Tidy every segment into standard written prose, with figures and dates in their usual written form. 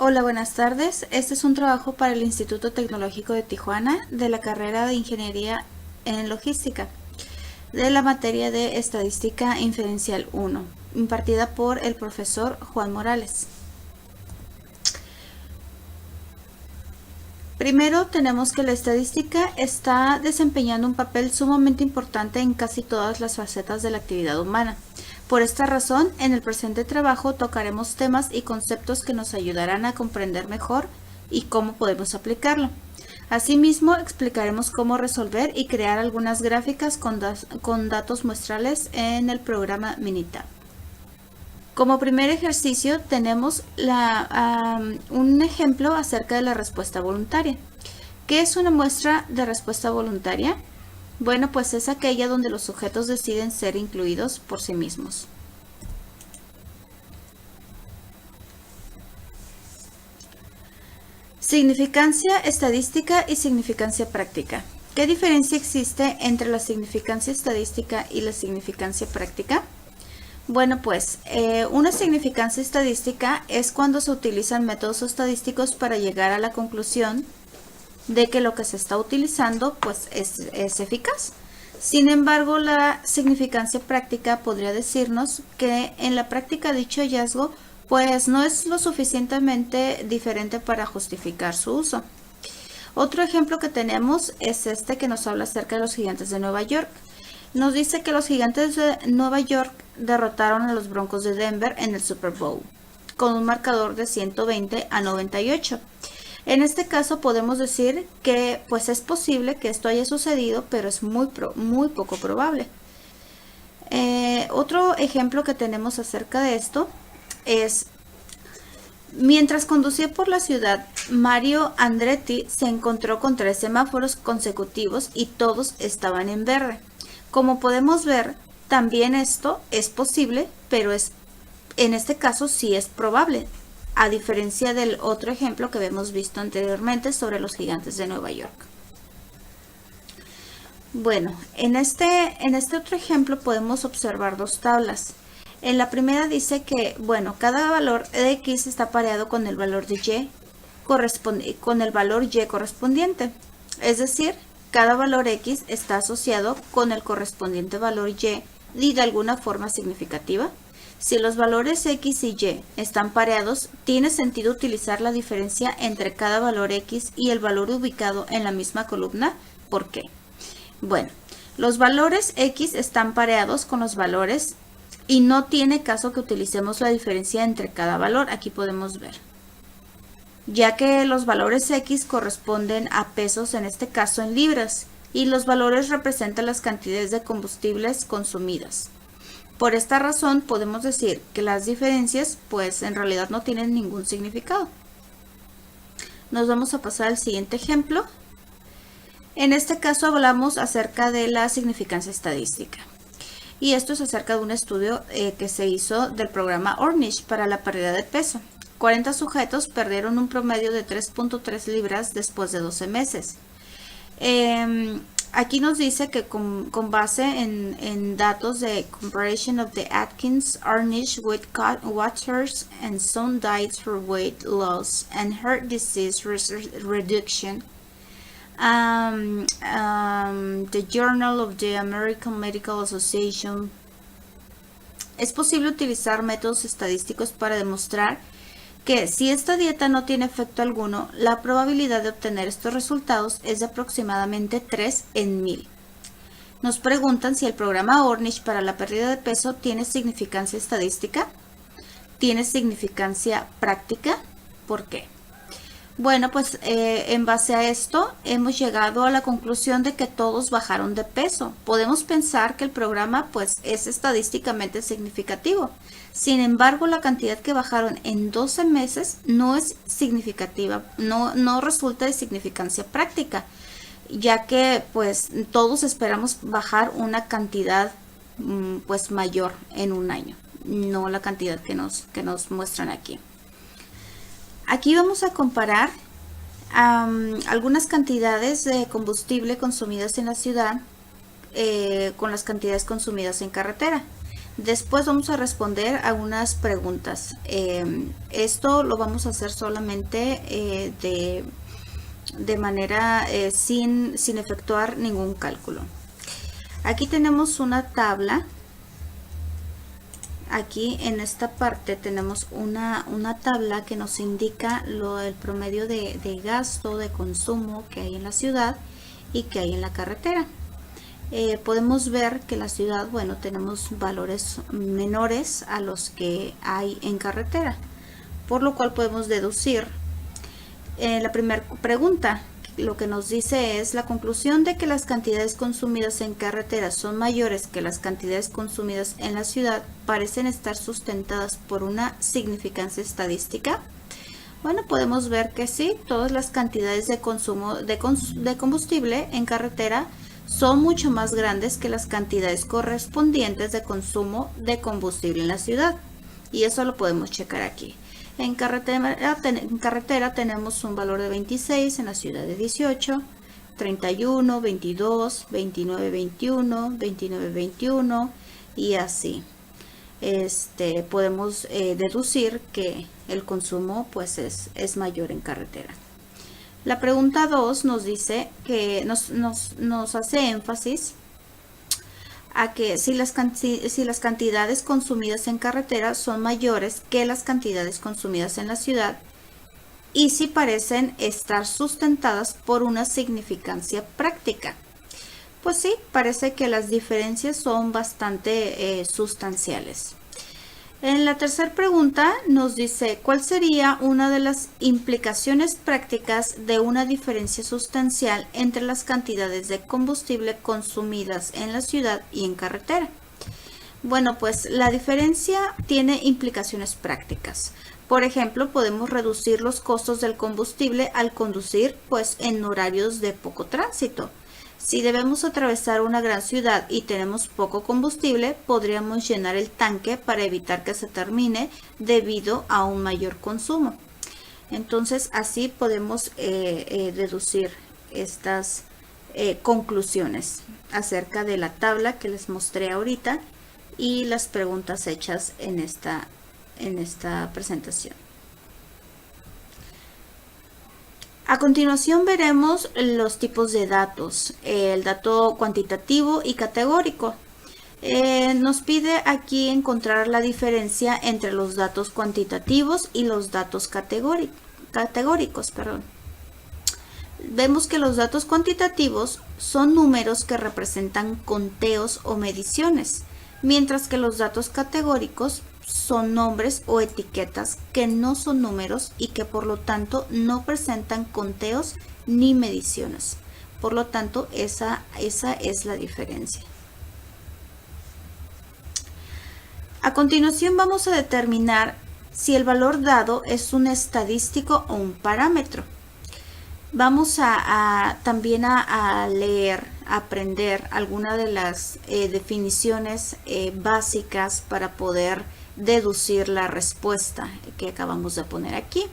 Hola, buenas tardes. Este es un trabajo para el Instituto Tecnológico de Tijuana de la carrera de Ingeniería en Logística de la materia de Estadística Inferencial 1, impartida por el profesor Juan Morales. Primero tenemos que la estadística está desempeñando un papel sumamente importante en casi todas las facetas de la actividad humana. Por esta razón, en el presente trabajo tocaremos temas y conceptos que nos ayudarán a comprender mejor y cómo podemos aplicarlo. Asimismo, explicaremos cómo resolver y crear algunas gráficas con datos muestrales en el programa Minitab. Como primer ejercicio tenemos un ejemplo acerca de la respuesta voluntaria. ¿Qué es una muestra de respuesta voluntaria? Bueno, pues es aquella donde los sujetos deciden ser incluidos por sí mismos. Significancia estadística y significancia práctica. ¿Qué diferencia existe entre la significancia estadística y la significancia práctica? Bueno, pues una significancia estadística es cuando se utilizan métodos estadísticos para llegar a la conclusión de que lo que se está utilizando pues es eficaz. Sin embargo, la significancia práctica podría decirnos que en la práctica dicho hallazgo pues no es lo suficientemente diferente para justificar su uso. Otro ejemplo que tenemos es este que nos habla acerca de los Gigantes de Nueva York. Nos dice que los Gigantes de Nueva York derrotaron a los Broncos de Denver en el Super Bowl con un marcador de 120-98. En este caso podemos decir que pues es posible que esto haya sucedido, pero es muy poco probable. Otro ejemplo que tenemos acerca de esto es: mientras conducía por la ciudad, Mario Andretti se encontró con 3 semáforos consecutivos y todos estaban en verde. Como podemos ver, también esto es posible, pero en este caso sí es probable, a diferencia del otro ejemplo que habíamos visto anteriormente sobre los Gigantes de Nueva York. Bueno, en este otro ejemplo podemos observar 2 tablas. En la primera dice que, bueno, cada valor de X está pareado con el valor de Y, con el valor Y correspondiente. Es decir, cada valor X está asociado con el correspondiente valor Y de alguna forma significativa. Si los valores X y Y están pareados, tiene sentido utilizar la diferencia entre cada valor X y el valor ubicado en la misma columna. ¿Por qué? Bueno, los valores X están pareados con los valores y no tiene caso que utilicemos la diferencia entre cada valor. Aquí podemos ver, ya que los valores X corresponden a pesos, en este caso en libras, y los valores representan las cantidades de combustibles consumidas. Por esta razón podemos decir que las diferencias pues en realidad no tienen ningún significado. Nos vamos a pasar al siguiente ejemplo. En este caso hablamos acerca de la significancia estadística. Y esto es acerca de un estudio que se hizo del programa Ornish para la pérdida de peso. 40 sujetos perdieron un promedio de 3.3 libras después de 12 meses. Aquí nos dice que con base en datos de comparison of the Atkins, Ornish, with Waters and Sun diets for weight loss and heart disease reduction, the Journal of the American Medical Association, es posible utilizar métodos estadísticos para demostrar que si esta dieta no tiene efecto alguno, la probabilidad de obtener estos resultados es de aproximadamente 3 en 1000. Nos preguntan si el programa Ornish para la pérdida de peso tiene significancia estadística, tiene significancia práctica. ¿Por qué? Bueno, pues en base a esto hemos llegado a la conclusión de que todos bajaron de peso. Podemos pensar que el programa pues es estadísticamente significativo. Sin embargo, la cantidad que bajaron en 12 meses no es significativa, no resulta de significancia práctica, ya que pues todos esperamos bajar una cantidad pues mayor en un año, no la cantidad que nos muestran aquí. Aquí vamos a comparar algunas cantidades de combustible consumidas en la ciudad con las cantidades consumidas en carretera. Después vamos a responder a unas preguntas. Esto lo vamos a hacer solamente de manera sin efectuar ningún cálculo. Aquí tenemos una tabla. Aquí en esta parte tenemos una tabla que nos indica el promedio de gasto, de consumo que hay en la ciudad y que hay en la carretera. Podemos ver que la ciudad, bueno, tenemos valores menores a los que hay en carretera, por lo cual podemos deducir. La primera pregunta, lo que nos dice es: la conclusión de que las cantidades consumidas en carretera son mayores que las cantidades consumidas en la ciudad parecen estar sustentadas por una significancia estadística. Bueno, podemos ver que sí, todas las cantidades de consumo de combustible en carretera son mucho más grandes que las cantidades correspondientes de consumo de combustible en la ciudad. Y eso lo podemos checar aquí. En carretera tenemos un valor de 26, en la ciudad de 18, 31, 22, 29, 21, 29, 21 y así. Podemos deducir que el consumo pues es mayor en carretera. La pregunta 2 nos dice que nos hace énfasis a que si las cantidades consumidas en carretera son mayores que las cantidades consumidas en la ciudad y si parecen estar sustentadas por una significancia práctica. Pues sí, parece que las diferencias son bastante sustanciales. En la tercera pregunta nos dice: ¿cuál sería una de las implicaciones prácticas de una diferencia sustancial entre las cantidades de combustible consumidas en la ciudad y en carretera? Bueno, pues la diferencia tiene implicaciones prácticas. Por ejemplo, podemos reducir los costos del combustible al conducir pues en horarios de poco tránsito. Si debemos atravesar una gran ciudad y tenemos poco combustible, podríamos llenar el tanque para evitar que se termine debido a un mayor consumo. Entonces, así podemos deducir estas conclusiones acerca de la tabla que les mostré ahorita y las preguntas hechas en esta presentación. A continuación veremos los tipos de datos, el dato cuantitativo y categórico. Nos pide aquí encontrar la diferencia entre los datos cuantitativos y los datos categóricos. Vemos que los datos cuantitativos son números que representan conteos o mediciones, mientras que los datos categóricos son nombres o etiquetas que no son números y que por lo tanto no presentan conteos ni mediciones. Por lo tanto, esa es la diferencia. A continuación vamos a determinar si el valor dado es un estadístico o un parámetro. Vamos también a leer, a aprender algunas de las definiciones básicas para poder deducir la respuesta que acabamos de poner aquí.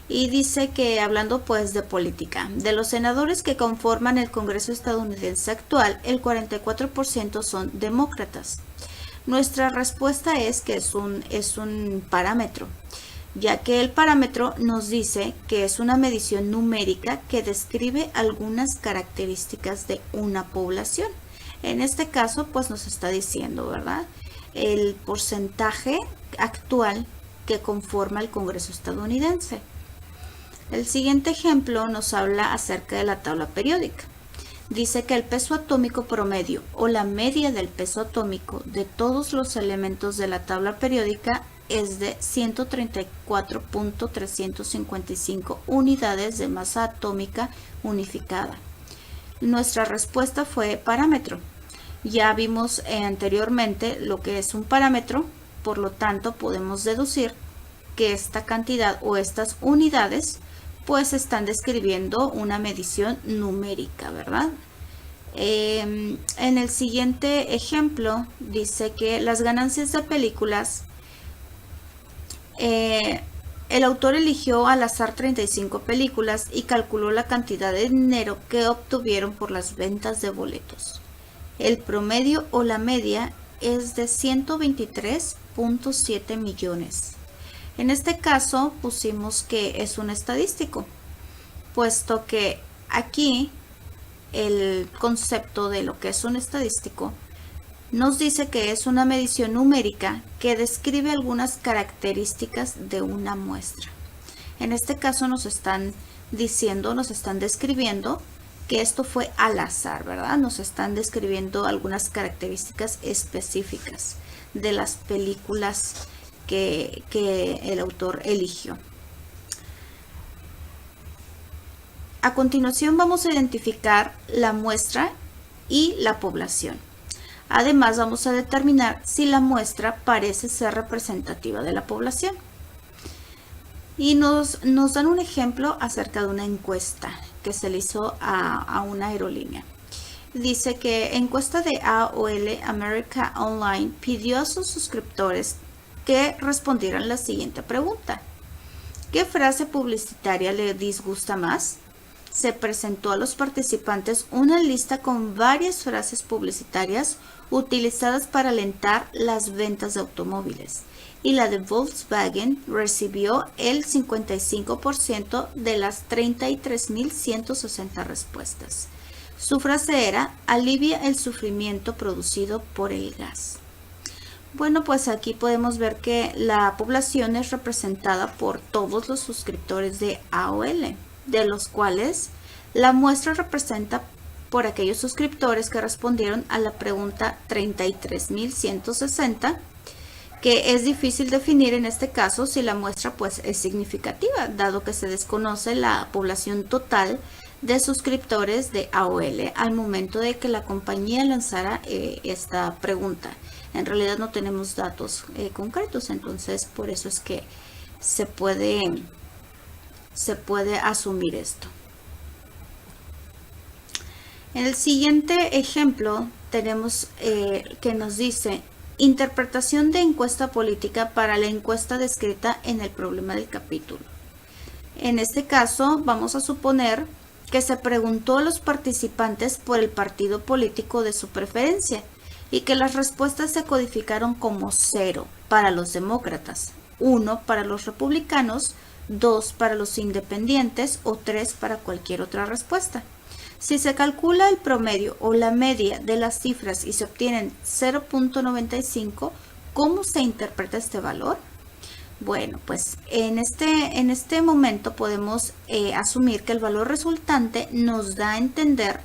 Y dice que, hablando pues de política, de los senadores que conforman el Congreso estadounidense actual, el 44% son demócratas. Nuestra respuesta es que es un parámetro, ya que el parámetro nos dice que es una medición numérica que describe algunas características de una población. En este caso, pues nos está diciendo, ¿verdad?, el porcentaje actual que conforma el Congreso estadounidense. El siguiente ejemplo nos habla acerca de la tabla periódica. Dice que el peso atómico promedio o la media del peso atómico de todos los elementos de la tabla periódica es de 134.355 unidades de masa atómica unificada. Nuestra respuesta fue parámetro. Ya vimos anteriormente lo que es un parámetro, por lo tanto podemos deducir que esta cantidad o estas unidades pues están describiendo una medición numérica, ¿verdad? En el siguiente ejemplo dice que las ganancias de películas, el autor eligió al azar 35 películas y calculó la cantidad de dinero que obtuvieron por las ventas de boletos. El promedio o la media es de 123.7 millones. En este caso pusimos que es un estadístico, puesto que aquí el concepto de lo que es un estadístico nos dice que es una medición numérica que describe algunas características de una muestra. En este caso nos están describiendo que esto fue al azar, ¿verdad? Nos están describiendo algunas características específicas de las películas que el autor eligió. A continuación vamos a identificar la muestra y la población. Además vamos a determinar si la muestra parece ser representativa de la población. Y nos dan un ejemplo acerca de una encuesta que se le hizo a una aerolínea. Dice que encuesta de AOL America Online pidió a sus suscriptores que respondieran la siguiente pregunta. ¿Qué frase publicitaria le disgusta más? Se presentó a los participantes una lista con varias frases publicitarias utilizadas para alentar las ventas de automóviles, y la de Volkswagen recibió el 55% de las 33.160 respuestas. Su frase era: alivia el sufrimiento producido por el gas. Bueno, pues aquí podemos ver que la población es representada por todos los suscriptores de AOL, de los cuales la muestra representa por aquellos suscriptores que respondieron a la pregunta 33.160, que es difícil definir en este caso si la muestra pues es significativa, dado que se desconoce la población total de suscriptores de AOL al momento de que la compañía lanzara esta pregunta. En realidad no tenemos datos concretos, entonces por eso es que se puede asumir esto. En el siguiente ejemplo tenemos que nos dice: interpretación de encuesta política para la encuesta descrita en el problema del capítulo. En este caso vamos a suponer que se preguntó a los participantes por el partido político de su preferencia y que las respuestas se codificaron como 0 para los demócratas, 1 para los republicanos, 2 para los independientes o 3 para cualquier otra respuesta. Si se calcula el promedio o la media de las cifras y se obtienen 0.95, ¿cómo se interpreta este valor? Bueno, pues en este momento podemos asumir que el valor resultante nos da a entender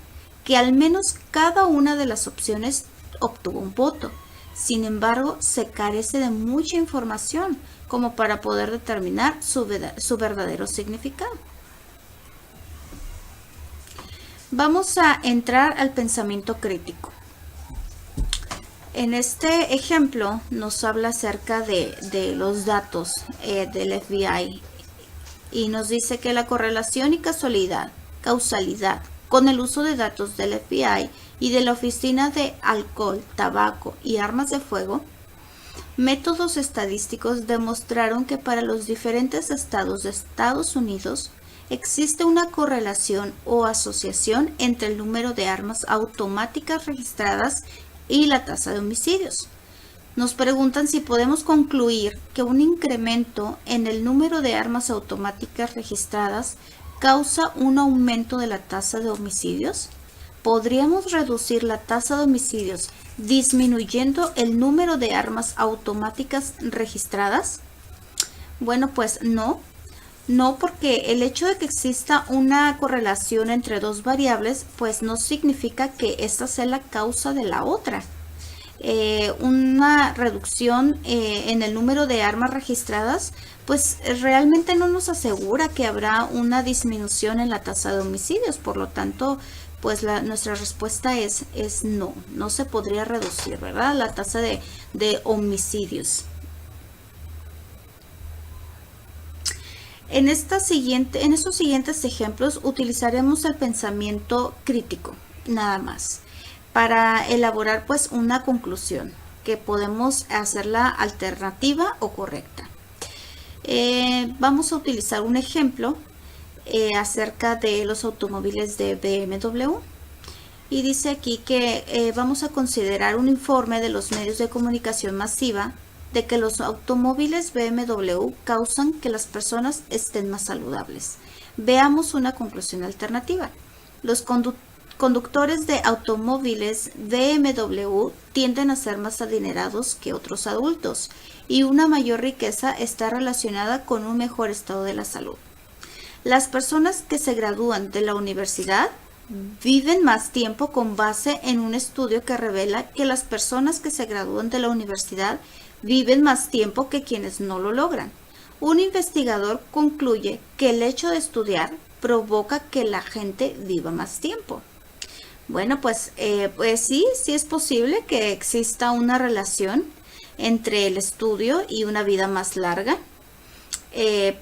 que al menos cada una de las opciones obtuvo un voto. Sin embargo, se carece de mucha información como para poder determinar su verdadero significado. Vamos a entrar al pensamiento crítico. En este ejemplo nos habla acerca de los datos del FBI y nos dice que la correlación y causalidad con el uso de datos del FBI y de la Oficina de Alcohol, Tabaco y Armas de Fuego, métodos estadísticos demostraron que para los diferentes estados de Estados Unidos existe una correlación o asociación entre el número de armas automáticas registradas y la tasa de homicidios. Nos preguntan si podemos concluir que un incremento en el número de armas automáticas registradas causa un aumento de la tasa de homicidios. ¿Podríamos reducir la tasa de homicidios disminuyendo el número de armas automáticas registradas? Bueno, pues no, porque el hecho de que exista una correlación entre dos variables, pues no significa que esta sea la causa de la otra. Una reducción en el número de armas registradas, pues realmente no nos asegura que habrá una disminución en la tasa de homicidios. Por lo tanto, pues nuestra respuesta es no se podría reducir, ¿verdad?, la tasa de homicidios. En estos siguientes ejemplos utilizaremos el pensamiento crítico, nada más, para elaborar pues una conclusión que podemos hacerla alternativa o correcta. Vamos a utilizar un ejemplo acerca de los automóviles de BMW. Y dice aquí que vamos a considerar un informe de los medios de comunicación masiva de que los automóviles BMW causan que las personas estén más saludables. Veamos una conclusión alternativa. Los conductores de automóviles BMW tienden a ser más adinerados que otros adultos y una mayor riqueza está relacionada con un mejor estado de la salud. Las personas que se gradúan de la universidad viven más tiempo con base en un estudio que revela que las personas que se gradúan de la universidad viven más tiempo que quienes no lo logran. Un investigador concluye que el hecho de estudiar provoca que la gente viva más tiempo. Bueno, pues sí es posible que exista una relación entre el estudio y una vida más larga,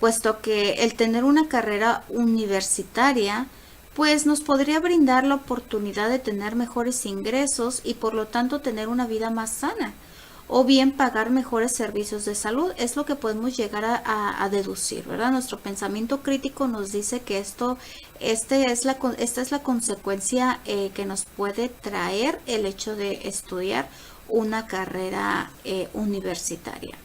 puesto que el tener una carrera universitaria pues nos podría brindar la oportunidad de tener mejores ingresos y por lo tanto tener una vida más sana, o bien pagar mejores servicios de salud. Es lo que podemos llegar a deducir, ¿verdad? Nuestro pensamiento crítico nos dice que esta es la consecuencia que nos puede traer el hecho de estudiar una carrera universitaria.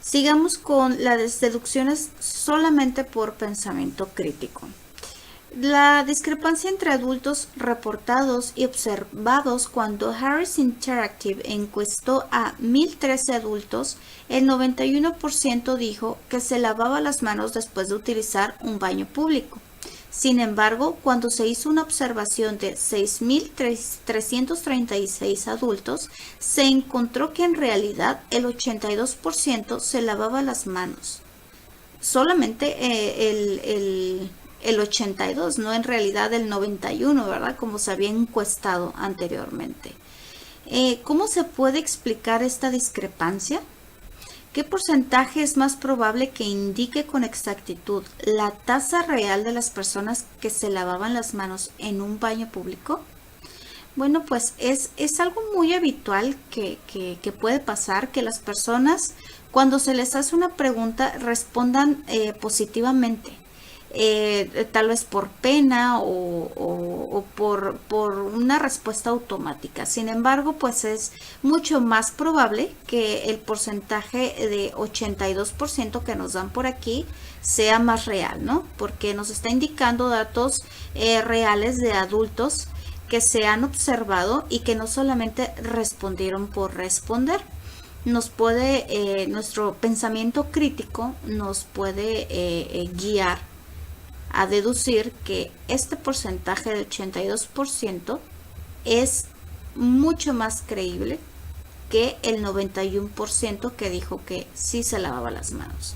Sigamos con las deducciones solamente por pensamiento crítico. La discrepancia entre adultos reportados y observados cuando Harris Interactive encuestó a 1,013 adultos, el 91% dijo que se lavaba las manos después de utilizar un baño público. Sin embargo, cuando se hizo una observación de 6,336 adultos, se encontró que en realidad el 82% se lavaba las manos. Solamente el 82, no en realidad el 91, ¿verdad? Como se había encuestado anteriormente. ¿Cómo se puede explicar esta discrepancia? ¿Qué porcentaje es más probable que indique con exactitud la tasa real de las personas que se lavaban las manos en un baño público? Bueno, pues es algo muy habitual que puede pasar, que las personas cuando se les hace una pregunta respondan positivamente. Tal vez por pena o por una respuesta automática. Sin embargo, pues es mucho más probable que el porcentaje de 82% que nos dan por aquí sea más real, ¿no? Porque nos está indicando datos reales de adultos que se han observado y que no solamente respondieron por responder. Nuestro pensamiento crítico nos puede guiar a deducir que este porcentaje de 82% es mucho más creíble que el 91% que dijo que sí se lavaba las manos.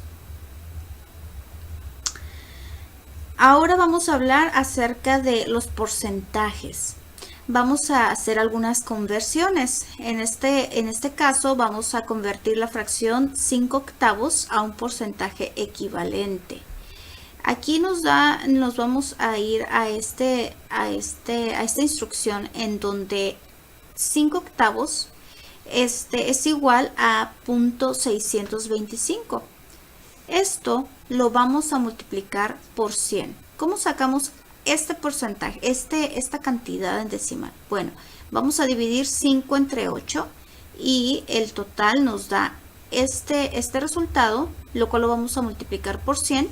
Ahora vamos a hablar acerca de los porcentajes. Vamos a hacer algunas conversiones. En este caso vamos a convertir la fracción 5/8 a un porcentaje equivalente. Aquí nos vamos a ir a esta instrucción en donde 5/8 es igual a 0.625. Esto lo vamos a multiplicar por 100. ¿Cómo sacamos este porcentaje, esta cantidad en decimal? Bueno, vamos a dividir 5 entre 8 y el total nos da este resultado, lo cual lo vamos a multiplicar por 100.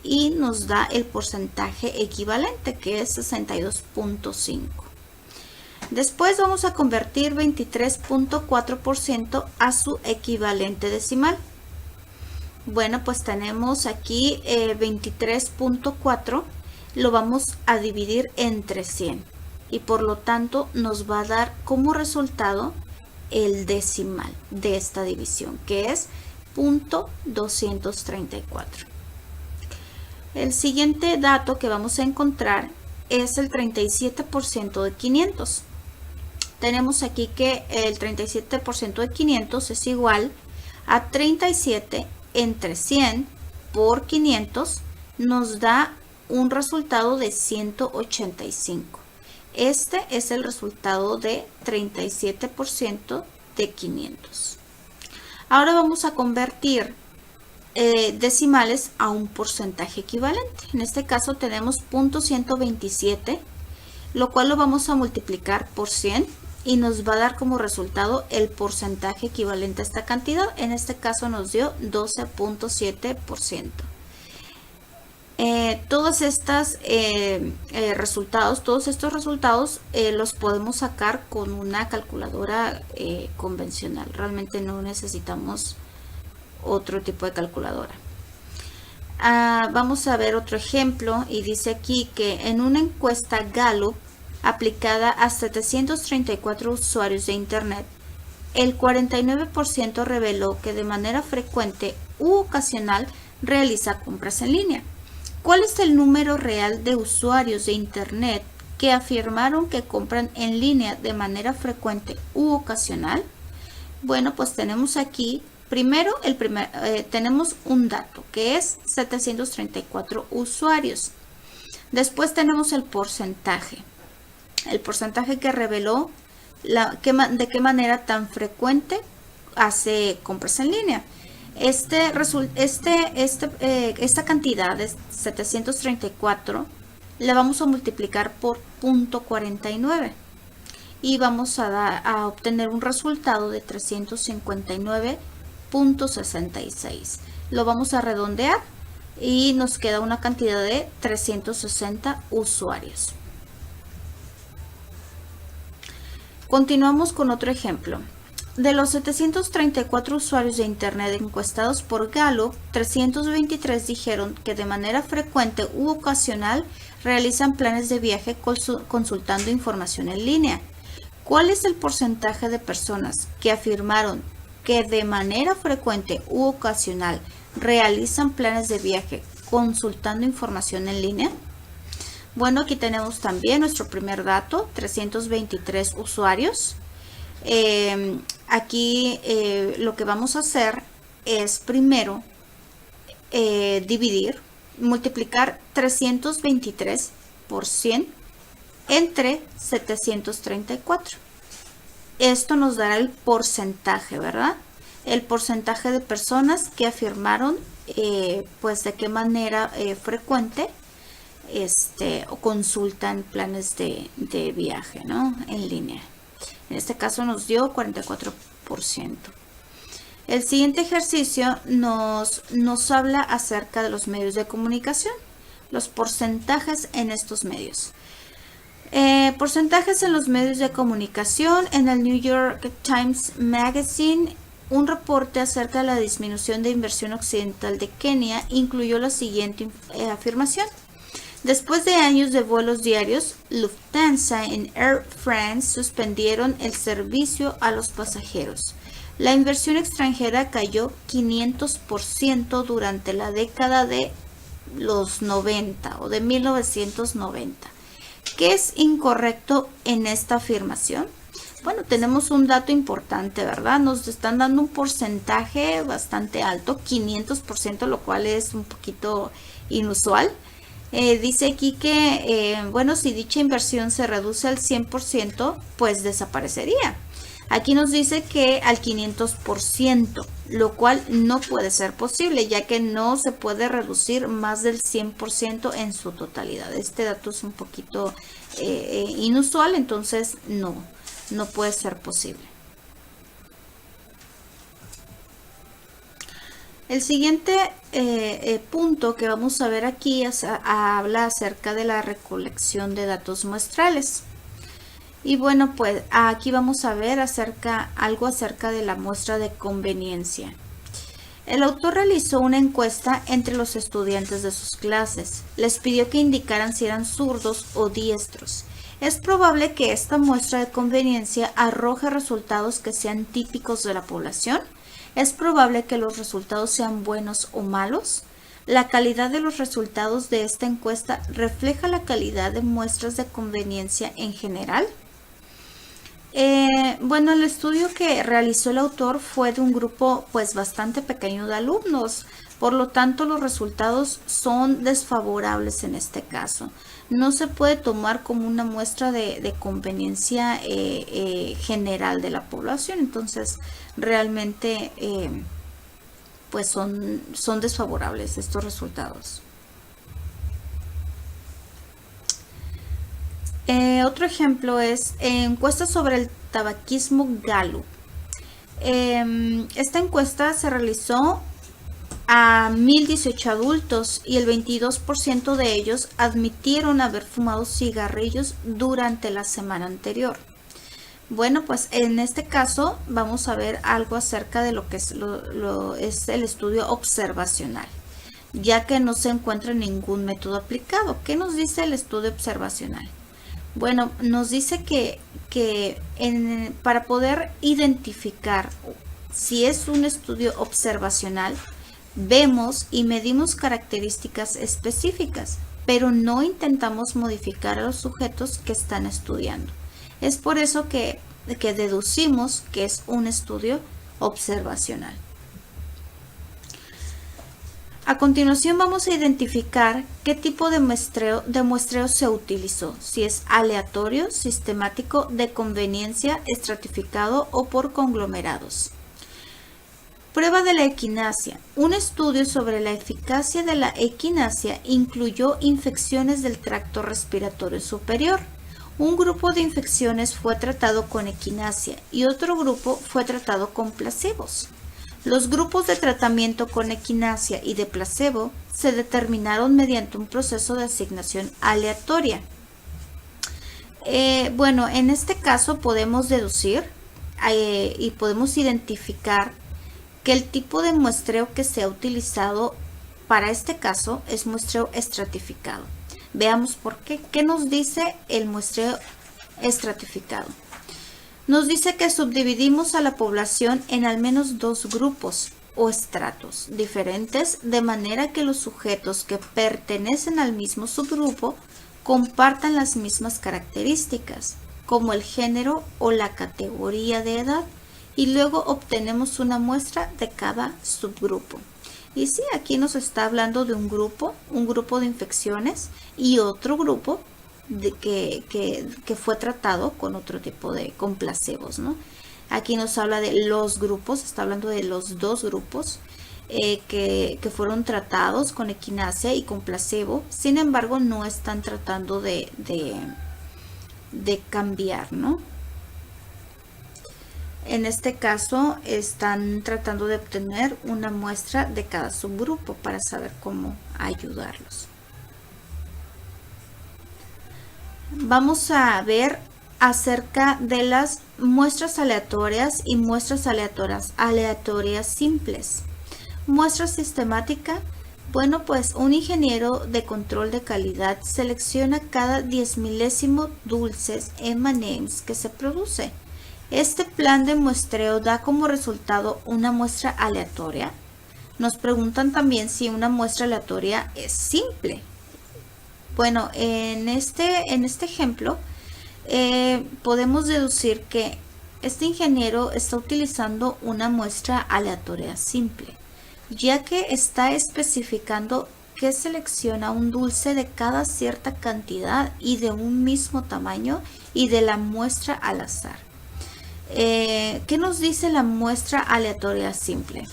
Y nos da el porcentaje equivalente, que es 62.5. Después vamos a convertir 23.4% a su equivalente decimal. Bueno, pues tenemos aquí 23.4, lo vamos a dividir entre 100. Y por lo tanto nos va a dar como resultado el decimal de esta división, que es 0.234. El siguiente dato que vamos a encontrar es el 37% de 500. Tenemos aquí que el 37% de 500 es igual a 37 entre 100 por 500, nos da un resultado de 185. Este es el resultado de 37% de 500. Ahora vamos a convertir decimales a un porcentaje equivalente. En este caso tenemos 0.127, lo cual lo vamos a multiplicar por 100 y nos va a dar como resultado el porcentaje equivalente a esta cantidad. En este caso nos dio 12.7%. Todos estos resultados los podemos sacar con una calculadora convencional. Realmente no necesitamos otro tipo de calculadora. Vamos a ver otro ejemplo y dice aquí que en una encuesta Gallup aplicada a 734 usuarios de Internet, el 49% reveló que de manera frecuente u ocasional realiza compras en línea. ¿Cuál es el número real de usuarios de Internet que afirmaron que compran en línea de manera frecuente u ocasional? Bueno, pues tenemos aquí, primero, tenemos un dato que es 734 usuarios. Después tenemos el porcentaje que reveló de qué manera tan frecuente hace compras en línea. Esta cantidad de 734 la vamos a multiplicar por 0.49 y vamos a obtener un resultado de 359.66. Lo vamos a redondear y nos queda una cantidad de 360 usuarios. Continuamos con otro ejemplo. De los 734 usuarios de Internet encuestados por Gallup, 323 dijeron que de manera frecuente u ocasional realizan planes de viaje consultando información en línea. ¿Cuál es el porcentaje de personas que afirmaron que de manera frecuente u ocasional realizan planes de viaje consultando información en línea? Bueno, aquí tenemos también nuestro primer dato, 323 usuarios. Aquí lo que vamos a hacer es primero multiplicar 323 por 100 entre 734. Esto nos dará el porcentaje, ¿verdad? El porcentaje de personas que afirmaron pues de qué manera frecuente o consultan planes de viaje, ¿no? En línea. En este caso nos dio 44%. El siguiente ejercicio nos habla acerca de los medios de comunicación, los porcentajes en estos medios. Porcentajes en los medios de comunicación. En el New York Times Magazine, un reporte acerca de la disminución de inversión occidental de Kenia incluyó la siguiente afirmación. Después de años de vuelos diarios, Lufthansa y Air France suspendieron el servicio a los pasajeros. La inversión extranjera cayó 500% durante la década de los 90 o de 1990. ¿Qué es incorrecto en esta afirmación? Bueno, tenemos un dato importante, ¿verdad? Nos están dando un porcentaje bastante alto, 500%, lo cual es un poquito inusual. Dice aquí que, bueno, si dicha inversión se reduce al 100%, pues desaparecería. Aquí nos dice que al 500%, lo cual no puede ser posible, ya que no se puede reducir más del 100% en su totalidad. Este dato es un poquito inusual, entonces no puede ser posible. El siguiente punto que vamos a ver aquí habla acerca de la recolección de datos muestrales. Y bueno, pues aquí vamos a ver algo acerca de la muestra de conveniencia. El autor realizó una encuesta entre los estudiantes de sus clases. Les pidió que indicaran si eran zurdos o diestros. Es probable que esta muestra de conveniencia arroje resultados que sean típicos de la población. Es probable que los resultados sean buenos o malos. La calidad de los resultados de esta encuesta refleja la calidad de muestras de conveniencia en general. Bueno, el estudio que realizó el autor fue de un grupo pues bastante pequeño de alumnos, por lo tanto los resultados son desfavorables en este caso. No se puede tomar como una muestra de conveniencia general de la población, entonces realmente pues son desfavorables estos resultados. Otro ejemplo es encuesta sobre el tabaquismo Gallup. Esta encuesta se realizó a 1.018 adultos y el 22% de ellos admitieron haber fumado cigarrillos durante la semana anterior. Bueno, pues en este caso vamos a ver algo acerca de lo que es, es el estudio observacional, ya que no se encuentra ningún método aplicado. ¿Qué nos dice el estudio observacional? Bueno, nos dice que para poder identificar si es un estudio observacional, vemos y medimos características específicas, pero no intentamos modificar a los sujetos que están estudiando. Es por eso que deducimos que es un estudio observacional. A continuación vamos a identificar qué tipo de muestreo se utilizó, si es aleatorio, sistemático, de conveniencia, estratificado o por conglomerados. Prueba de la equinacia. Un estudio sobre la eficacia de la equinacia incluyó infecciones del tracto respiratorio superior. Un grupo de infecciones fue tratado con equinacia y otro grupo fue tratado con placebos. Los grupos de tratamiento con equinacia y de placebo se determinaron mediante un proceso de asignación aleatoria. Bueno, en este caso podemos deducir y podemos identificar que el tipo de muestreo que se ha utilizado para este caso es muestreo estratificado. Veamos por qué. ¿Qué nos dice el muestreo estratificado? Nos dice que subdividimos a la población en al menos dos grupos o estratos diferentes, de manera que los sujetos que pertenecen al mismo subgrupo compartan las mismas características, como el género o la categoría de edad, y luego obtenemos una muestra de cada subgrupo. Y sí, aquí nos está hablando de un grupo de infecciones y otro grupo que fue tratado con otro tipo con placebos, ¿no? Aquí nos habla de los grupos, está hablando de los dos grupos que fueron tratados con equinacia y con placebo. Sin embargo, no están tratando de cambiar, ¿no? En este caso están tratando de obtener una muestra de cada subgrupo para saber cómo ayudarlos. Vamos a ver acerca de las muestras aleatorias y muestras aleatorias simples. Muestra sistemática. Bueno, pues un ingeniero de control de calidad selecciona cada 10 milésimo dulces M&M's que se produce. Este plan de muestreo da como resultado una muestra aleatoria. Nos preguntan también si una muestra aleatoria es simple. Bueno, en este ejemplo podemos deducir que este ingeniero está utilizando una muestra aleatoria simple, ya que está especificando que selecciona un dulce de cada cierta cantidad y de un mismo tamaño y de la muestra al azar. ¿Qué nos dice la muestra aleatoria simple?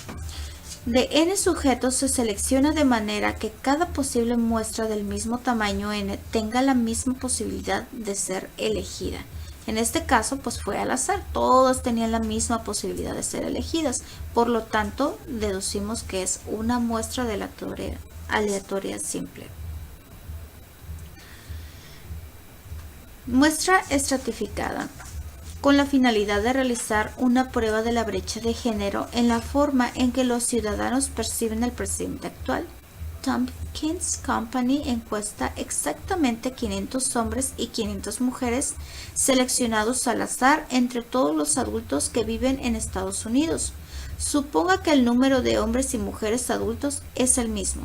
De n sujetos se selecciona de manera que cada posible muestra del mismo tamaño n tenga la misma posibilidad de ser elegida. En este caso, pues fue al azar, todas tenían la misma posibilidad de ser elegidas. Por lo tanto, deducimos que es una muestra de aleatoria simple. Muestra estratificada. Con la finalidad de realizar una prueba de la brecha de género en la forma en que los ciudadanos perciben el presidente actual. Tompkins Company encuesta exactamente 500 hombres y 500 mujeres seleccionados al azar entre todos los adultos que viven en Estados Unidos. Suponga que el número de hombres y mujeres adultos es el mismo.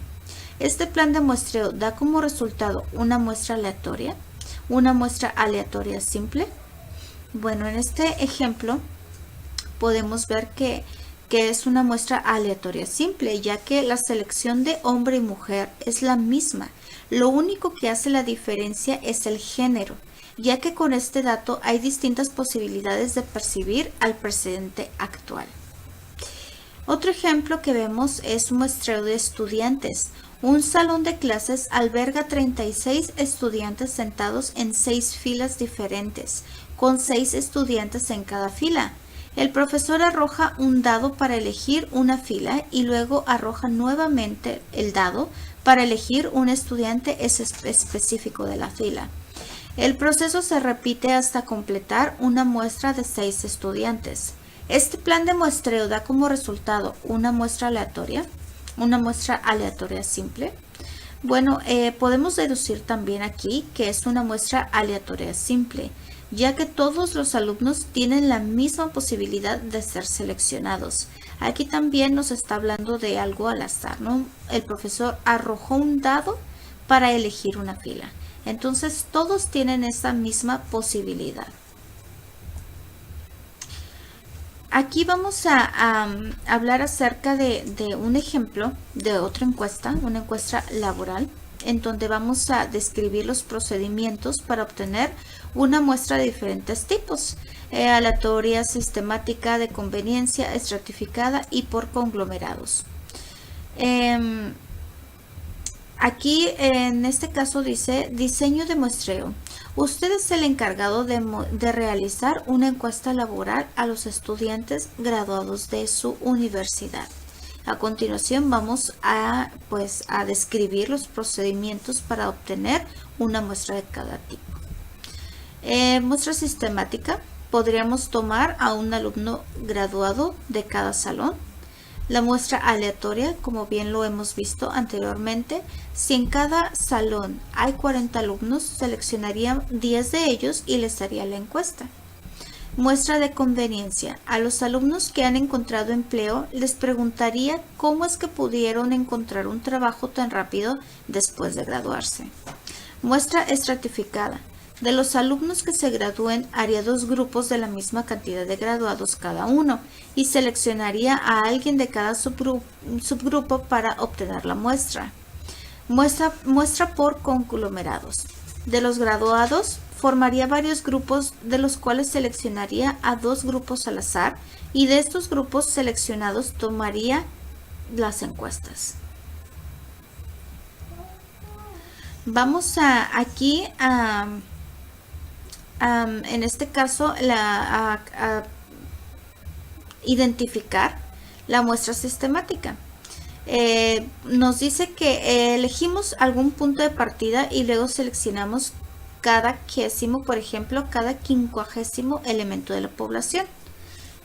Este plan de muestreo da como resultado una muestra aleatoria simple. Bueno, en este ejemplo podemos ver que es una muestra aleatoria simple, ya que la selección de hombre y mujer es la misma. Lo único que hace la diferencia es el género, ya que con este dato hay distintas posibilidades de percibir al presidente actual. Otro ejemplo que vemos es un muestreo de estudiantes. Un salón de clases alberga 36 estudiantes sentados en 6 filas diferentes, con 6 estudiantes en cada fila. El profesor arroja un dado para elegir una fila y luego arroja nuevamente el dado para elegir un estudiante específico de la fila. El proceso se repite hasta completar una muestra de 6 estudiantes. Este plan de muestreo da como resultado una muestra aleatoria simple. Bueno, podemos deducir también aquí que es una muestra aleatoria simple, ya que todos los alumnos tienen la misma posibilidad de ser seleccionados. Aquí también nos está hablando de algo al azar, ¿no? El profesor arrojó un dado para elegir una fila. Entonces todos tienen esa misma posibilidad. Aquí vamos a hablar acerca de un ejemplo de otra encuesta, una encuesta laboral, en donde vamos a describir los procedimientos para obtener una muestra de diferentes tipos: aleatoria, sistemática, de conveniencia, estratificada y por conglomerados. Aquí en este caso dice diseño de muestreo. Usted es el encargado de realizar una encuesta laboral a los estudiantes graduados de su universidad. A continuación vamos a describir los procedimientos para obtener una muestra de cada tipo. Muestra sistemática. Podríamos tomar a un alumno graduado de cada salón. La muestra aleatoria, como bien lo hemos visto anteriormente, si en cada salón hay 40 alumnos, seleccionaría 10 de ellos y les haría la encuesta. Muestra de conveniencia. A los alumnos que han encontrado empleo les preguntaría cómo es que pudieron encontrar un trabajo tan rápido después de graduarse. Muestra estratificada. De los alumnos que se gradúen, haría 2 grupos de la misma cantidad de graduados cada uno y seleccionaría a alguien de cada subgrupo para obtener la muestra. Muestra por conglomerados. De los graduados, formaría varios grupos de los cuales seleccionaría a 2 grupos al azar y de estos grupos seleccionados tomaría las encuestas. Vamos aquí en este caso a identificar la muestra sistemática. Nos dice que elegimos algún punto de partida y luego seleccionamos cada quincuagésimo, por ejemplo, cada 50º elemento de la población.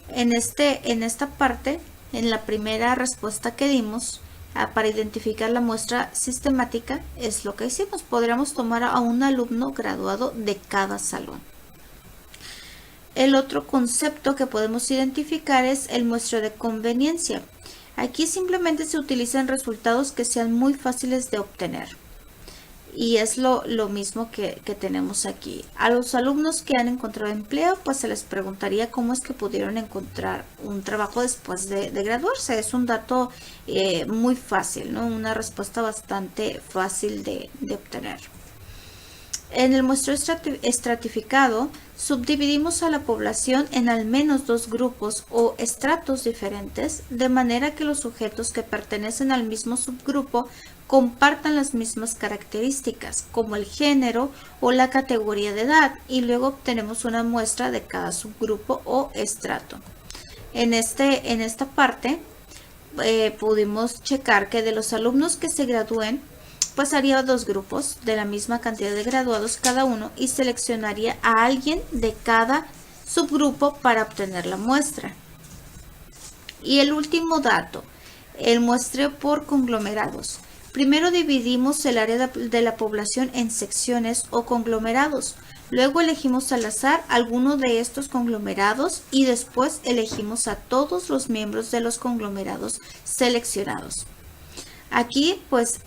En esta parte, en la primera respuesta que dimos, para identificar la muestra sistemática, es lo que hicimos. Podríamos tomar a un alumno graduado de cada salón. El otro concepto que podemos identificar es el muestreo de conveniencia. Aquí simplemente se utilizan resultados que sean muy fáciles de obtener. Y es lo mismo que tenemos aquí. A los alumnos que han encontrado empleo, pues se les preguntaría cómo es que pudieron encontrar un trabajo después de graduarse. Es un dato muy fácil, ¿no? Una respuesta bastante fácil de obtener. En el muestreo estratificado, subdividimos a la población en al menos 2 grupos o estratos diferentes, de manera que los sujetos que pertenecen al mismo subgrupo compartan las mismas características, como el género o la categoría de edad, y luego obtenemos una muestra de cada subgrupo o estrato. En esta parte pudimos checar que de los alumnos que se gradúen, pues haría 2 grupos de la misma cantidad de graduados cada uno y seleccionaría a alguien de cada subgrupo para obtener la muestra. Y el último dato, el muestreo por conglomerados. Primero dividimos el área de la población en secciones o conglomerados. Luego elegimos al azar alguno de estos conglomerados y después elegimos a todos los miembros de los conglomerados seleccionados. Aquí pues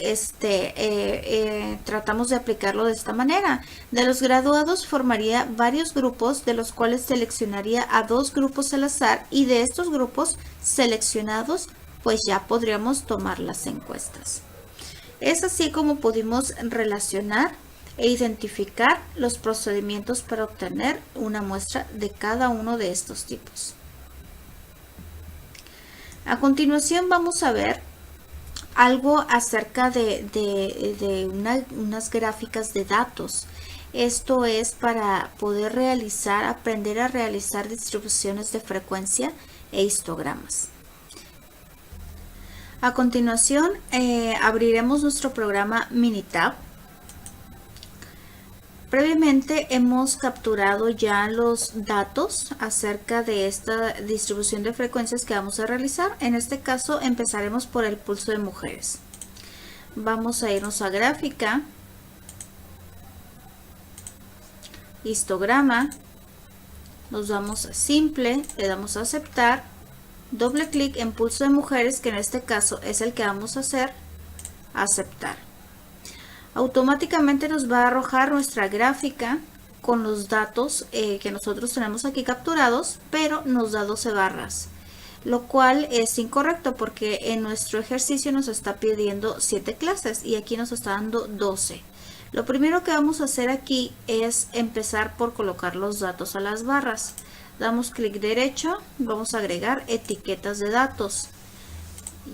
tratamos de aplicarlo de esta manera. De los graduados formaría varios grupos de los cuales seleccionaría a 2 grupos al azar y de estos grupos seleccionados pues ya podríamos tomar las encuestas. Es así como pudimos relacionar e identificar los procedimientos para obtener una muestra de cada uno de estos tipos. A continuación vamos a ver algo acerca de unas gráficas de datos. Esto es para poder aprender a realizar distribuciones de frecuencia e histogramas. A continuación abriremos nuestro programa Minitab. Previamente hemos capturado ya los datos acerca de esta distribución de frecuencias que vamos a realizar. En este caso empezaremos por el pulso de mujeres. Vamos a irnos a gráfica, histograma, nos vamos a simple, le damos a aceptar, doble clic en pulso de mujeres, que en este caso es el que vamos a hacer, aceptar. Automáticamente nos va a arrojar nuestra gráfica con los datos que nosotros tenemos aquí capturados, pero nos da 12 barras, lo cual es incorrecto porque en nuestro ejercicio nos está pidiendo 7 clases y aquí nos está dando 12. Lo primero que vamos a hacer aquí es empezar por colocar los datos a las barras. Damos clic derecho, vamos a agregar etiquetas de datos.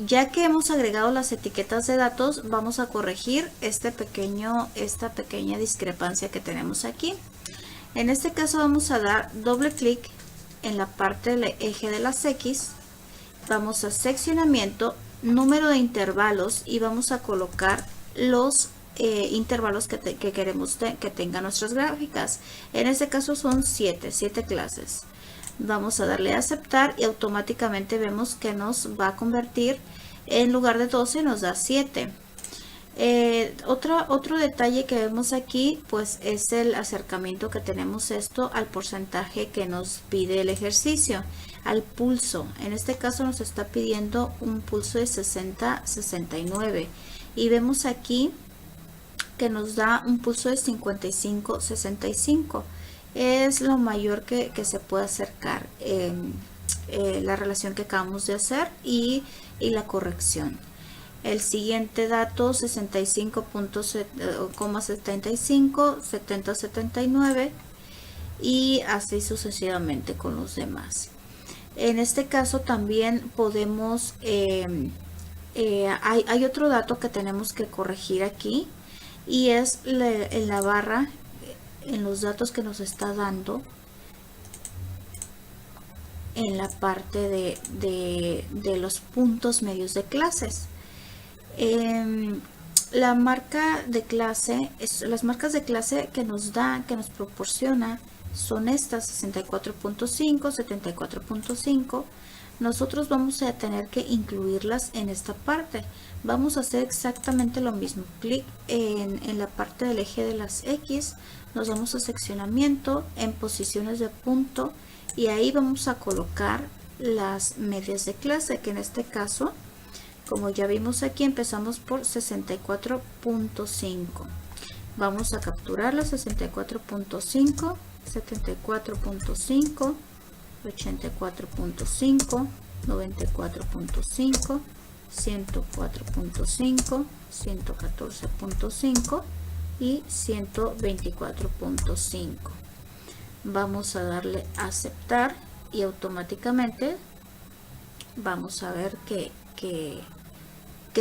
Ya que hemos agregado las etiquetas de datos, vamos a corregir esta pequeña discrepancia que tenemos aquí. En este caso vamos a dar doble clic en la parte del eje de las X, vamos a seccionamiento, número de intervalos y vamos a colocar los intervalos que queremos que tengan nuestras gráficas. En este caso son 7 clases. Vamos a darle a aceptar y automáticamente vemos que nos va a convertir, en lugar de 12 nos da 7. Otro detalle que vemos aquí pues es el acercamiento que tenemos esto al porcentaje que nos pide el ejercicio, al pulso. En este caso nos está pidiendo un pulso de 60-69 y vemos aquí que nos da un pulso de 55-65. Es lo mayor que se puede acercar la relación que acabamos de hacer y la corrección. El siguiente dato 65.75, 70.79 y así sucesivamente con los demás. En este caso también podemos hay otro dato que tenemos que corregir aquí y es en la barra, en los datos que nos está dando en la parte de los puntos medios de clases. La marca de clase, las marcas de clase que nos proporciona son estas: 64.5, 74.5. Nosotros vamos a tener que incluirlas en esta parte. Vamos a hacer exactamente lo mismo. Clic en la parte del eje de las X, nos vamos a seccionamiento, en posiciones de punto y ahí vamos a colocar las medias de clase, que en este caso, como ya vimos aquí, empezamos por 64.5. Vamos a capturar la 64.5, 74.5, 84.5, 94.5, 104.5, 114.5 y 124.5. Vamos a darle a aceptar y automáticamente vamos a ver que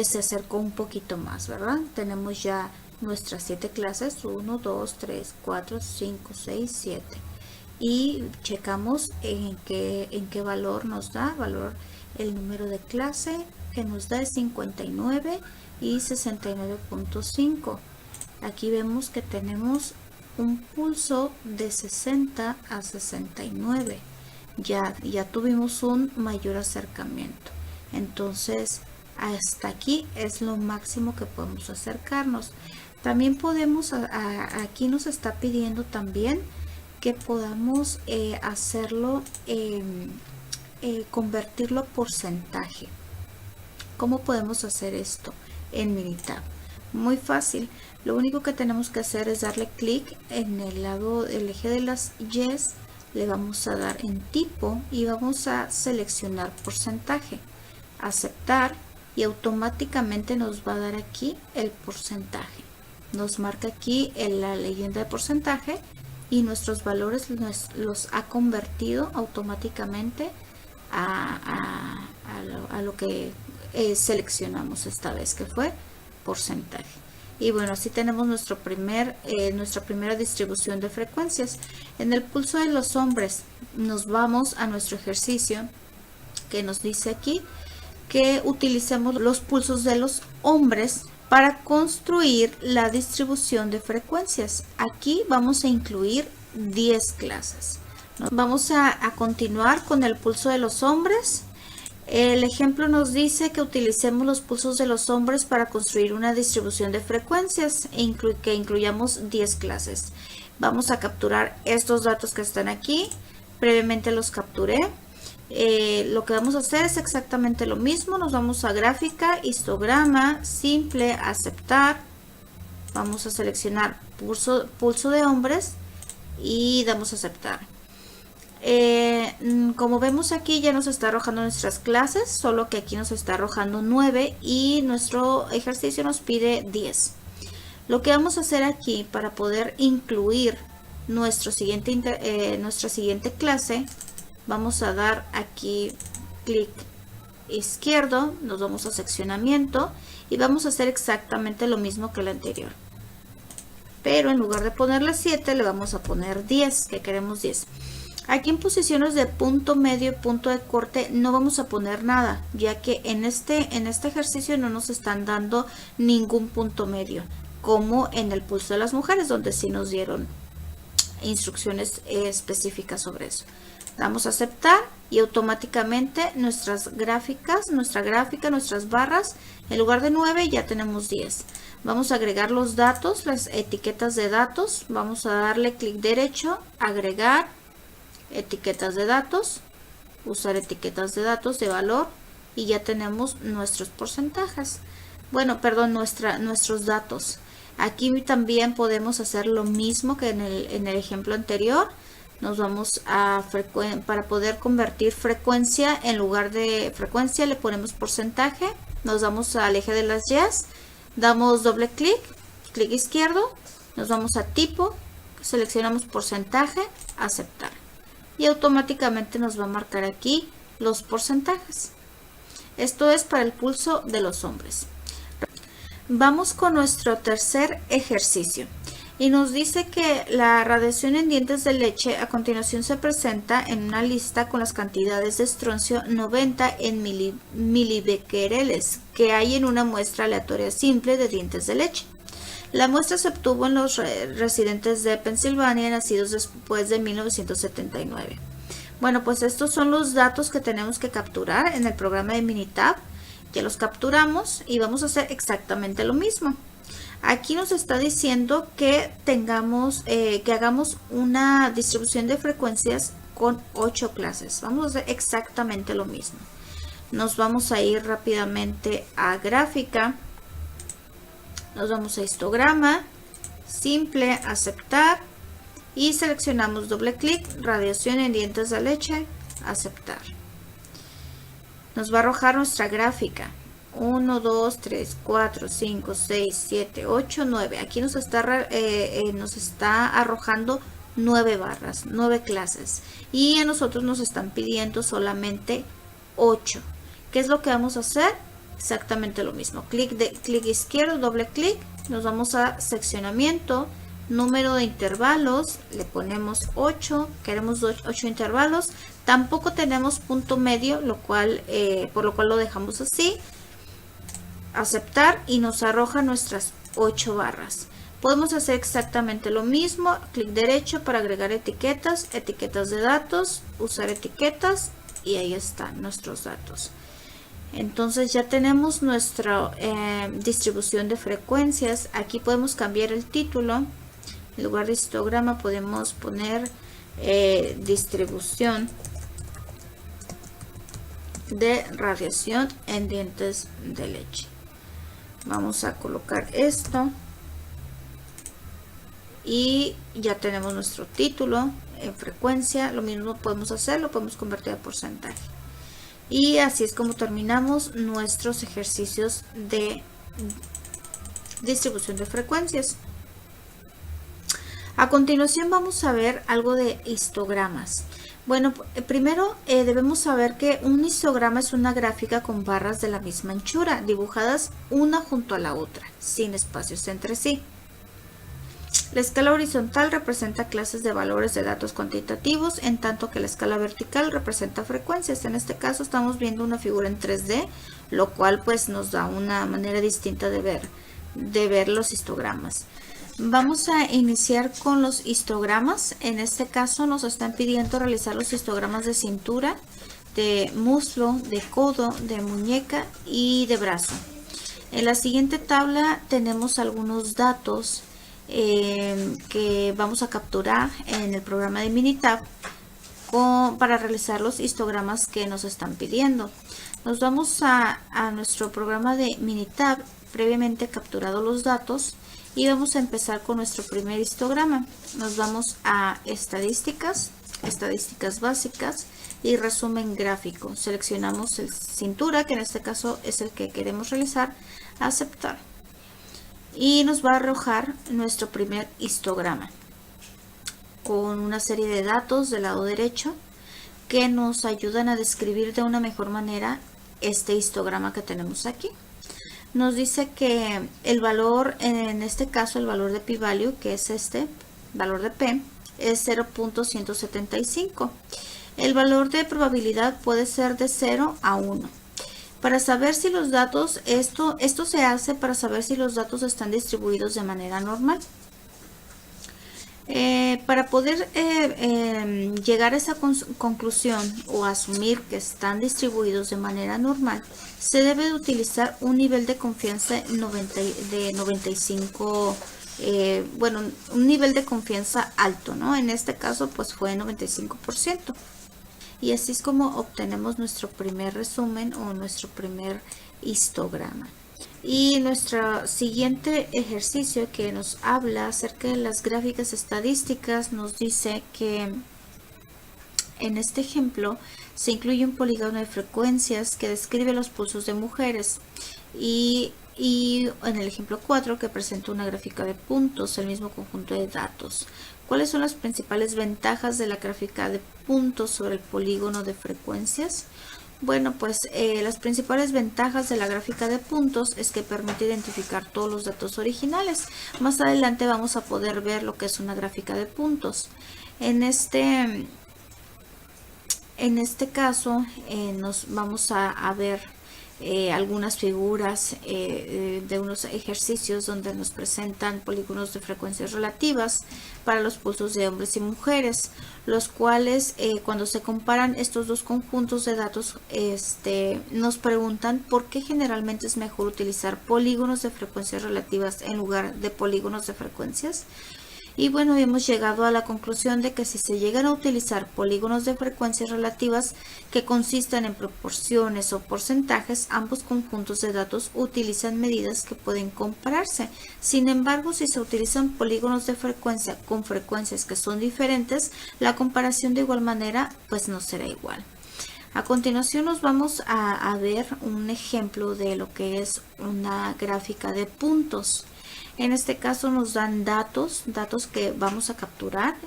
se acercó un poquito más, ¿verdad? Tenemos ya nuestras 7 clases, 1, 2, 3, 4, 5, 6, 7. Y checamos en qué valor nos da, el número de clase que nos da es 59 y 69.5. Aquí vemos que tenemos un pulso de 60 a 69. Ya tuvimos un mayor acercamiento. Entonces, hasta aquí es lo máximo que podemos acercarnos. También podemos, aquí nos está pidiendo también que podamos hacerlo, convertirlo a porcentaje. ¿Cómo podemos hacer esto en Minitab? Muy fácil. Lo único que tenemos que hacer es darle clic en el lado del eje de las Y, le vamos a dar en tipo y vamos a seleccionar porcentaje, aceptar y automáticamente nos va a dar aquí el porcentaje. Nos marca aquí en la leyenda de porcentaje y nuestros valores los ha convertido automáticamente a a lo que seleccionamos esta vez, que fue porcentaje. Y bueno, así tenemos nuestra primera distribución de frecuencias. En el pulso de los hombres nos vamos a nuestro ejercicio que nos dice aquí que utilicemos los pulsos de los hombres para construir la distribución de frecuencias. Aquí vamos a incluir 10 clases. Vamos a continuar con el pulso de los hombres. El ejemplo nos dice que utilicemos los pulsos de los hombres para construir una distribución de frecuencias que incluyamos 10 clases. Vamos a capturar estos datos que están aquí. Previamente los capturé. Lo que vamos a hacer es exactamente lo mismo. Nos vamos a gráfica, histograma, simple, aceptar. Vamos a seleccionar pulso de hombres y damos a aceptar. Como vemos aquí ya nos está arrojando nuestras clases, solo que aquí nos está arrojando 9 y nuestro ejercicio nos pide 10. Lo que vamos a hacer aquí para poder incluir nuestra siguiente clase, vamos a dar aquí clic izquierdo, nos vamos a seccionamiento y vamos a hacer exactamente lo mismo que el anterior. Pero en lugar de ponerle 7 le vamos a poner 10, que queremos 10. Aquí en posiciones de punto medio y punto de corte no vamos a poner nada, ya que en este ejercicio no nos están dando ningún punto medio, como en el pulso de las mujeres, donde sí nos dieron instrucciones específicas sobre eso. Damos a aceptar y automáticamente nuestra gráfica, nuestras barras, en lugar de 9 ya tenemos 10. Vamos a agregar los datos, las etiquetas de datos. Vamos a darle clic derecho, agregar etiquetas de datos, usar etiquetas de datos de valor y ya tenemos nuestros porcentajes. Bueno, perdón, nuestros datos. Aquí también podemos hacer lo mismo que en el ejemplo anterior. Nos vamos a para poder convertir frecuencia, en lugar de frecuencia le ponemos porcentaje. Nos vamos al eje de las Y's, damos doble clic, clic izquierdo, nos vamos a tipo, seleccionamos porcentaje, aceptar. Y automáticamente nos va a marcar aquí los porcentajes. Esto es para el pulso de los hombres. Vamos con nuestro tercer ejercicio. Y nos dice que la radiación en dientes de leche a continuación se presenta en una lista con las cantidades de estroncio 90 en milibecquereles que hay en una muestra aleatoria simple de dientes de leche. La muestra se obtuvo en los residentes de Pensilvania nacidos después de 1979. Bueno, pues estos son los datos que tenemos que capturar en el programa de Minitab. Ya los capturamos y vamos a hacer exactamente lo mismo. Aquí nos está diciendo que hagamos una distribución de frecuencias con 8 clases. Vamos a hacer exactamente lo mismo. Nos vamos a ir rápidamente a gráfica. Nos vamos a histograma, simple, aceptar y seleccionamos doble clic, radiación en dientes de leche, aceptar. Nos va a arrojar nuestra gráfica. 1, 2, 3, 4, 5, 6, 7, 8, 9. Aquí nos está arrojando 9 barras, 9 clases. Y a nosotros nos están pidiendo solamente 8. ¿Qué es lo que vamos a hacer? Exactamente lo mismo. Clic izquierdo, doble clic. Nos vamos a seccionamiento, número de intervalos. Le ponemos 8. Queremos 8 intervalos. Tampoco tenemos punto medio, por lo cual lo dejamos así. Aceptar y nos arroja nuestras 8 barras. Podemos hacer exactamente lo mismo. Clic derecho para agregar etiquetas, etiquetas de datos, usar etiquetas y ahí están nuestros datos. Entonces ya tenemos nuestra distribución de frecuencias. Aquí podemos cambiar el título. En lugar de histograma podemos poner distribución de radiación en dientes de leche. Vamos a colocar esto y ya tenemos nuestro título en frecuencia. Lo mismo podemos hacer, lo podemos convertir a porcentaje. Y así es como terminamos nuestros ejercicios de distribución de frecuencias. A continuación vamos a ver algo de histogramas. Bueno, primero debemos saber que un histograma es una gráfica con barras de la misma anchura, dibujadas una junto a la otra, sin espacios entre sí. La escala horizontal representa clases de valores de datos cuantitativos, en tanto que la escala vertical representa frecuencias. En este caso estamos viendo una figura en 3D, lo cual pues nos da una manera distinta de ver los histogramas. Vamos a iniciar con los histogramas. En este caso nos están pidiendo realizar los histogramas de cintura, de muslo, de codo, de muñeca y de brazo. En la siguiente tabla tenemos algunos datos que vamos a capturar en el programa de Minitab para realizar los histogramas que nos están pidiendo. Nos vamos a nuestro programa de Minitab, previamente capturado los datos, y vamos a empezar con nuestro primer histograma. Nos vamos a estadísticas, estadísticas básicas y resumen gráfico. Seleccionamos el cintura, que en este caso es el que queremos realizar, aceptar. Y nos va a arrojar nuestro primer histograma con una serie de datos del lado derecho que nos ayudan a describir de una mejor manera este histograma que tenemos aquí. Nos dice que el valor, en este caso el valor de p-value, que es este valor de p, es 0.175. El valor de probabilidad puede ser de 0 a 1. Para saber si los datos, esto se hace para saber si los datos están distribuidos de manera normal. Para poder llegar a esa conclusión o asumir que están distribuidos de manera normal, se debe de utilizar un nivel de confianza de 95, bueno, un nivel de confianza alto, ¿no? En este caso pues fue 95%. Y así es como obtenemos nuestro primer resumen o nuestro primer histograma. Y nuestro siguiente ejercicio, que nos habla acerca de las gráficas estadísticas, nos dice que en este ejemplo se incluye un polígono de frecuencias que describe los pulsos de mujeres, y en el ejemplo 4, que presenta una gráfica de puntos, el mismo conjunto de datos. ¿Cuáles son las principales ventajas de la gráfica de puntos sobre el polígono de frecuencias? Bueno, pues las principales ventajas de la gráfica de puntos es que permite identificar todos los datos originales. Más adelante vamos a poder ver lo que es una gráfica de puntos. En este caso nos vamos a ver algunas figuras de unos ejercicios donde nos presentan polígonos de frecuencias relativas para los pulsos de hombres y mujeres, los cuales cuando se comparan estos dos conjuntos de datos nos preguntan por qué generalmente es mejor utilizar polígonos de frecuencias relativas en lugar de polígonos de frecuencias. Y bueno, hemos llegado a la conclusión de que si se llegan a utilizar polígonos de frecuencias relativas que consistan en proporciones o porcentajes, ambos conjuntos de datos utilizan medidas que pueden compararse. Sin embargo, si se utilizan polígonos de frecuencia con frecuencias que son diferentes, la comparación de igual manera pues no será igual. A continuación nos vamos a ver un ejemplo de lo que es una gráfica de puntos. En este caso nos dan datos que vamos a capturar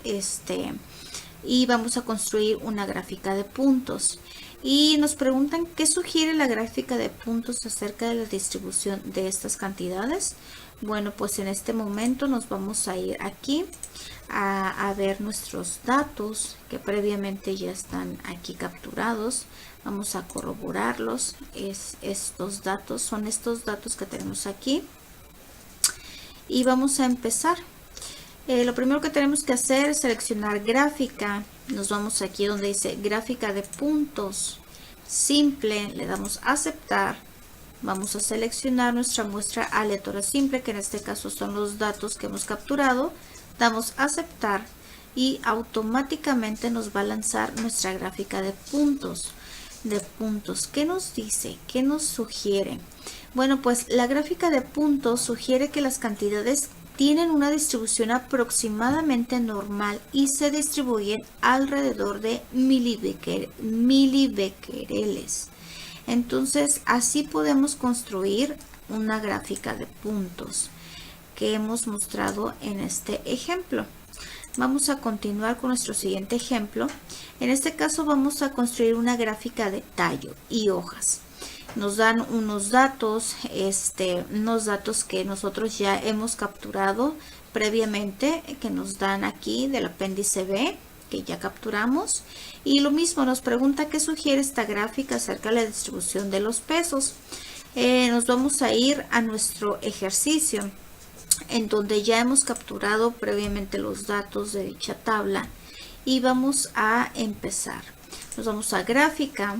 y vamos a construir una gráfica de puntos. Y nos preguntan qué sugiere la gráfica de puntos acerca de la distribución de estas cantidades. Bueno, pues en este momento nos vamos a ir aquí a ver nuestros datos que previamente ya están aquí capturados. Vamos a corroborarlos. Son estos datos que tenemos aquí. Y vamos a empezar. Lo primero que tenemos que hacer es seleccionar gráfica. Nos vamos aquí donde dice gráfica de puntos simple, le damos a aceptar. Vamos a seleccionar nuestra muestra aleatoria simple, que en este caso son los datos que hemos capturado. Damos a aceptar y automáticamente nos va a lanzar nuestra gráfica de puntos. ¿Qué nos dice? ¿Qué nos sugiere? Bueno, pues la gráfica de puntos sugiere que las cantidades tienen una distribución aproximadamente normal y se distribuyen alrededor de milibecquereles. Entonces, así podemos construir una gráfica de puntos que hemos mostrado en este ejemplo. Vamos a continuar con nuestro siguiente ejemplo. En este caso vamos a construir una gráfica de tallo y hojas. Nos dan unos datos que nosotros ya hemos capturado previamente, que nos dan aquí del apéndice B, que ya capturamos. Y lo mismo nos pregunta qué sugiere esta gráfica acerca de la distribución de los pesos. Nos vamos a ir a nuestro ejercicio, en donde ya hemos capturado previamente los datos de dicha tabla, y vamos a empezar. Nos vamos a gráfica,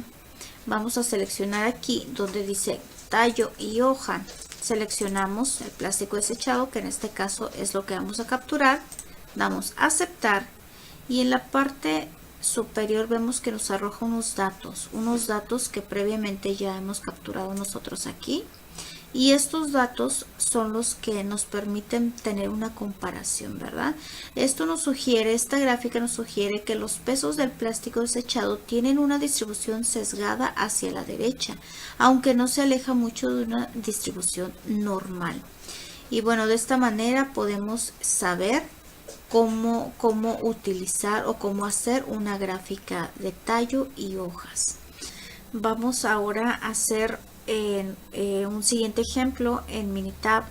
vamos a seleccionar aquí donde dice tallo y hoja, seleccionamos el plástico desechado, que en este caso es lo que vamos a capturar, damos a aceptar, y en la parte superior vemos que nos arroja unos datos que previamente ya hemos capturado nosotros aquí. Y estos datos son los que nos permiten tener una comparación, ¿verdad? Esta gráfica nos sugiere que los pesos del plástico desechado tienen una distribución sesgada hacia la derecha, aunque no se aleja mucho de una distribución normal. Y bueno, de esta manera podemos saber cómo utilizar o cómo hacer una gráfica de tallo y hojas. Vamos ahora a hacer un siguiente ejemplo en Minitab.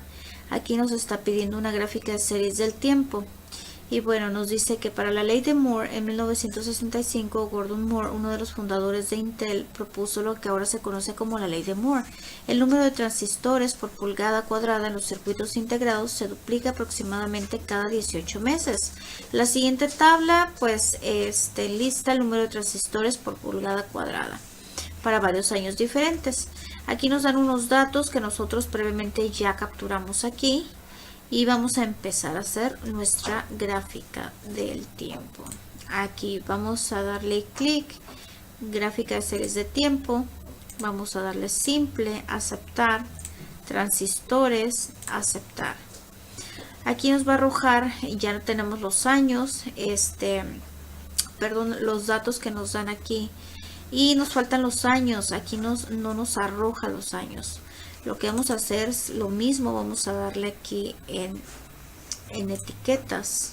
Aquí nos está pidiendo una gráfica de series del tiempo, y bueno, nos dice que para la ley de Moore en 1965, Gordon Moore, uno de los fundadores de Intel, propuso lo que ahora se conoce como la ley de Moore. El número de transistores por pulgada cuadrada en los circuitos integrados se aproximadamente cada 18 meses. La siguiente tabla pues lista el número de transistores por pulgada cuadrada para varios años diferentes. Aquí nos dan unos datos que nosotros previamente ya capturamos aquí, y vamos a empezar a hacer nuestra gráfica del tiempo. Aquí vamos a darle clic, gráfica de series de tiempo, vamos a darle simple, aceptar, transistores, aceptar. Aquí nos va a arrojar, ya tenemos los años, los datos que nos dan aquí, y nos faltan los años. Aquí no nos arroja los años. Lo que vamos a hacer es lo mismo, vamos a darle aquí en etiquetas,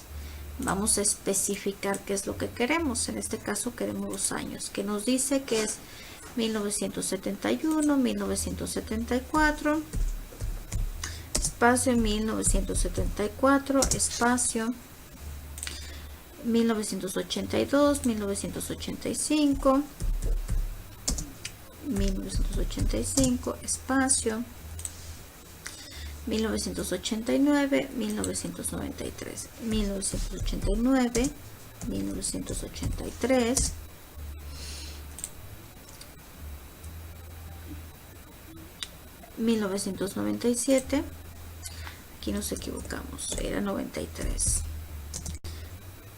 vamos a especificar qué es lo que queremos. En este caso queremos los años, que nos dice que es 1971, 1974, espacio 1974, espacio 1982, 1985, 1985, espacio 1989, 1993, 1989, 1983, 1997, aquí nos equivocamos, era 93,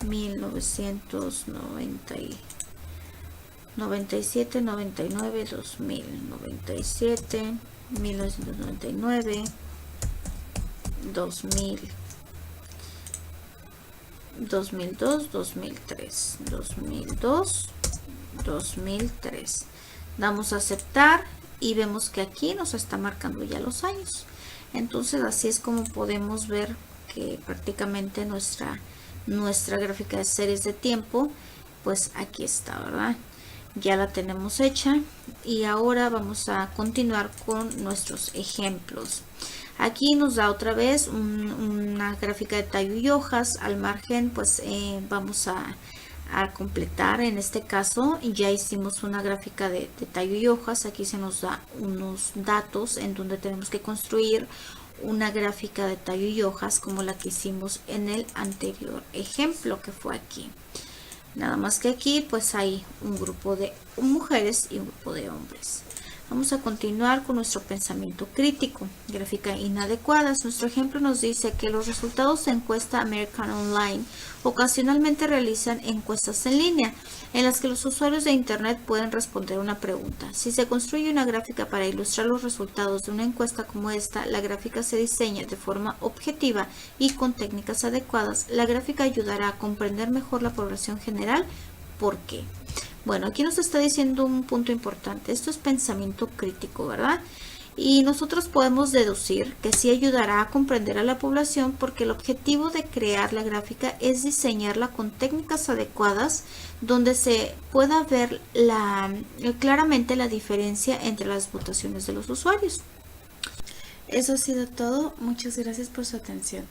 1997, 99, 2000, 97, 1999, 2000, 2002, 2003, 2002, 2003. Damos a aceptar y vemos que aquí nos está marcando ya los años. Entonces así es como podemos ver que prácticamente nuestra gráfica de series de tiempo, pues aquí está, ¿verdad? Ya la tenemos hecha, y ahora vamos a continuar con nuestros ejemplos. Aquí nos da otra vez una gráfica de tallo y hojas. Al margen pues vamos a completar. En este caso ya hicimos una gráfica de tallo y hojas. Aquí se nos da unos datos en donde tenemos que construir una gráfica de tallo y hojas como la que hicimos en el anterior ejemplo, que fue aquí. Nada más que aquí pues hay un grupo de mujeres y un grupo de hombres. Vamos a continuar con nuestro pensamiento crítico. Gráfica inadecuadas. Nuestro ejemplo nos dice que los resultados de encuesta American Online ocasionalmente realizan encuestas en línea en las que los usuarios de internet pueden responder una pregunta. Si se construye una gráfica para ilustrar los resultados de una encuesta como esta, la gráfica se diseña de forma objetiva y con técnicas adecuadas. La gráfica ayudará a comprender mejor la población general. ¿Por qué? Bueno, aquí nos está diciendo un punto importante. Esto es pensamiento crítico, ¿verdad? Y nosotros podemos deducir que sí ayudará a comprender a la población porque el objetivo de crear la gráfica es diseñarla con técnicas adecuadas donde se pueda ver claramente la diferencia entre las votaciones de los usuarios. Eso ha sido todo. Muchas gracias por su atención.